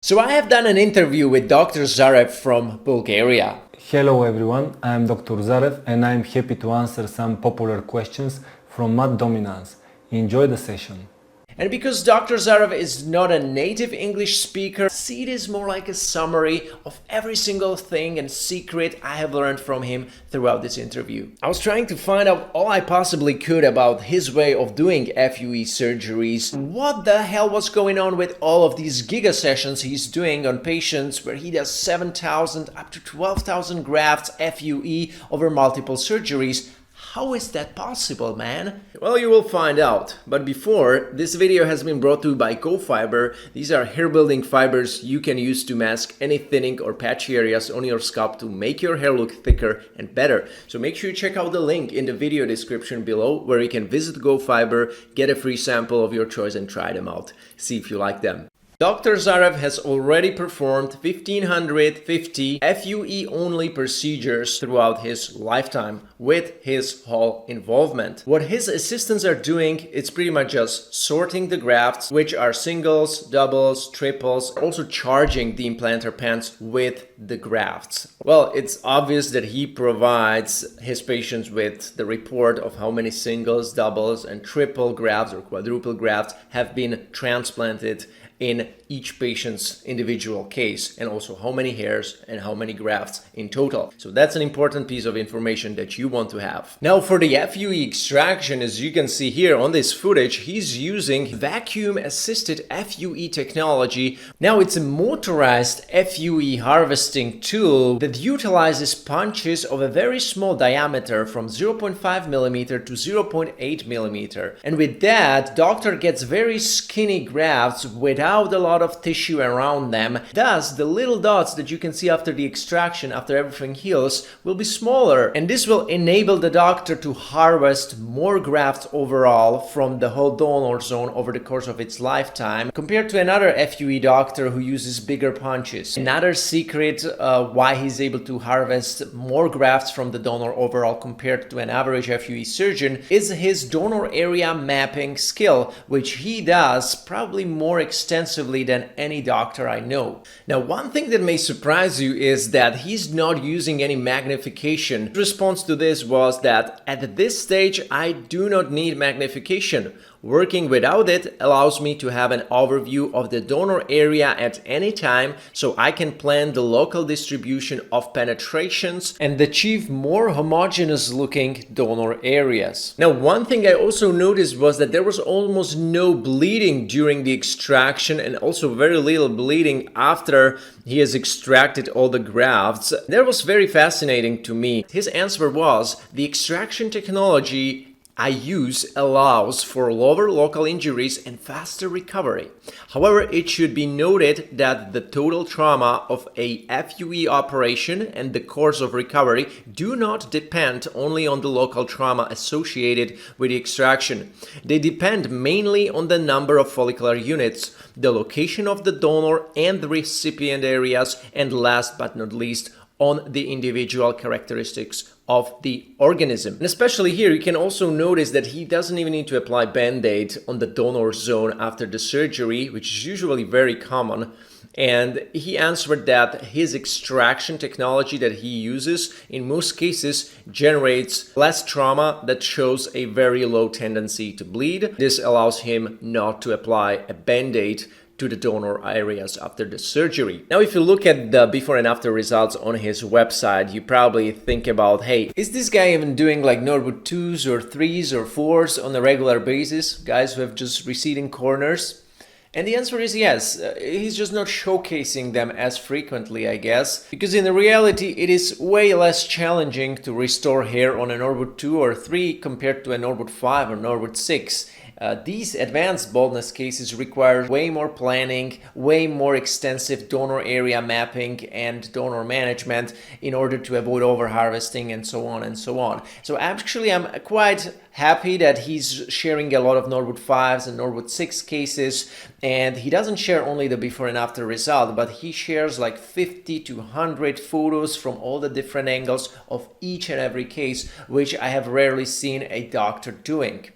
So I have done an interview with Dr. Zarev from Bulgaria. Hello everyone, I am Dr. Zarev and I am happy to answer some popular questions from mat dominance. Enjoy the session. And because Dr. Zarev is not a native English speaker, see it is more like a summary of every single thing and secret I have learned from him throughout this interview. I was trying to find out all I possibly could about his way of doing FUE surgeries. What the hell was going on with all of these giga sessions he's doing on patients where he does 7,000 up to 12,000 grafts FUE over multiple surgeries? How is that possible, man? Well, you will find out. But before, this video has been brought to you by GoFiber. These are hair building fibers you can use to mask any thinning or patchy areas on your scalp to make your hair look thicker and better. So make sure you check out the link in the video description below where you can visit GoFiber, get a free sample of your choice and try them out. See if you like them. Dr. Zarev has already performed 1,550 FUE-only procedures throughout his lifetime with his whole involvement. What his assistants are doing, it's pretty much just sorting the grafts, which are singles, doubles, triples, also charging the implanter pens with the grafts. Well, it's obvious that he provides his patients with the report of how many singles, doubles, and triple grafts or quadruple grafts have been transplanted in each patient's individual case, and also how many hairs and how many grafts in total. So that's an important piece of information that you want to have. Now for the FUE extraction, as you can see here on this footage, he's using vacuum assisted FUE technology. Now it's a motorized FUE harvesting tool that utilizes punches of a very small diameter from 0.5 millimeter to 0.8 millimeter. And with that, doctor gets very skinny grafts without a lot of tissue around them. Thus, the little dots that you can see after the extraction, after everything heals, will be smaller. And this will enable the doctor to harvest more grafts overall from the whole donor zone over the course of its lifetime, compared to another FUE doctor who uses bigger punches. Another secret why he's able to harvest more grafts from the donor overall compared to an average FUE surgeon is his donor area mapping skill, which he does probably more extensively than any doctor I know. Now, one thing that may surprise you is that he's not using any magnification. His response to this was that at this stage, I do not need magnification. Working without it allows me to have an overview of the donor area at any time, so I can plan the local distribution of penetrations and achieve more homogeneous looking donor areas. Now, one thing I also noticed was that there was almost no bleeding during the extraction and also very little bleeding after he has extracted all the grafts. That was very fascinating to me. His answer was, the extraction technology I use allows for lower local injuries and faster recovery. However, it should be noted that the total trauma of a FUE operation and the course of recovery do not depend only on the local trauma associated with the extraction. They depend mainly on the number of follicular units, the location of the donor and the recipient areas, and last but not least, on the individual characteristics of the organism. And especially here, you can also notice that he doesn't even need to apply Band-Aid on the donor zone after the surgery, which is usually very common. And he answered that his extraction technology that he uses in most cases generates less trauma that shows a very low tendency to bleed. This allows him not to apply a Band-Aid to the donor areas after the surgery. Now, if you look at the before and after results on his website, you probably think about, hey, is this guy even doing like Norwood 2s or 3s or 4s on a regular basis? Guys who have just receding corners? And the answer is yes. He's just not showcasing them as frequently, I guess, because in reality it is way less challenging to restore hair on a Norwood 2 or 3 compared to a Norwood 5 or Norwood 6. These advanced baldness cases require way more planning, way more extensive donor area mapping and donor management in order to avoid overharvesting and so on and so on. So actually I'm quite happy that he's sharing a lot of Norwood 5s and Norwood 6 cases, and he doesn't share only the before and after result, but he shares like 50 to 100 photos from all the different angles of each and every case, which I have rarely seen a doctor doing.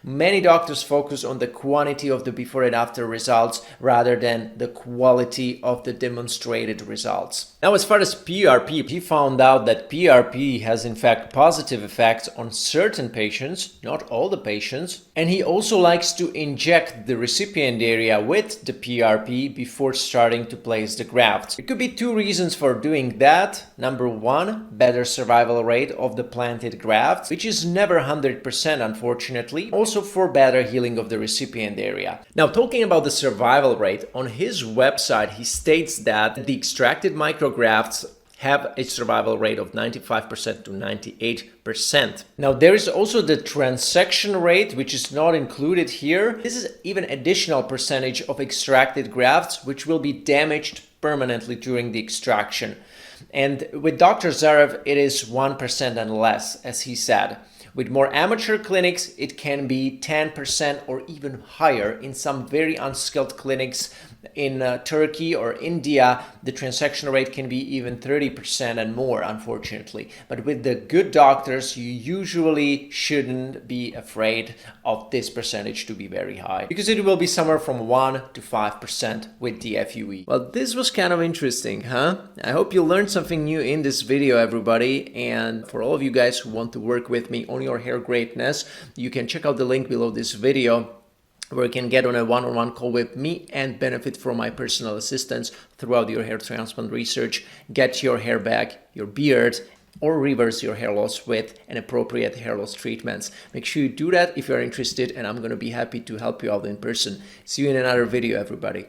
Many doctors focus on the quantity of the before and after results rather than the quality of the demonstrated results. Now, as far as PRP, he found out that PRP has in fact positive effects on certain patients, not all the patients, and he also likes to inject the recipient area with the PRP before starting to place the graft. There could be two reasons for doing that. Number one, better survival rate of the planted graft, which is never 100% unfortunately. Also for better healing of the recipient area. Now, talking about the survival rate, on his website he states that the extracted micrografts have a survival rate of 95% to 98%. Now, there is also the transection rate, which is not included here. This is even additional percentage of extracted grafts which will be damaged permanently during the extraction. And with Dr. Zarev, it is 1% and less, as he said. With more amateur clinics, it can be 10% or even higher. In some very unskilled clinics in Turkey or India, the transaction rate can be even 30% and more, unfortunately. But with the good doctors, you usually shouldn't be afraid of this percentage to be very high, because it will be somewhere from 1 to 5% with the FUE. Well, this was kind of interesting, huh? I hope you learned something new in this video, everybody. And for all of you guys who want to work with me on your hair greatness, you can check out the link below this video, where you can get on a one-on-one call with me and benefit from my personal assistance throughout your hair transplant research, get your hair back, your beard, or reverse your hair loss with an appropriate hair loss treatments. Make sure you do that if you're interested, and I'm going to be happy to help you out in person. See you in another video, everybody.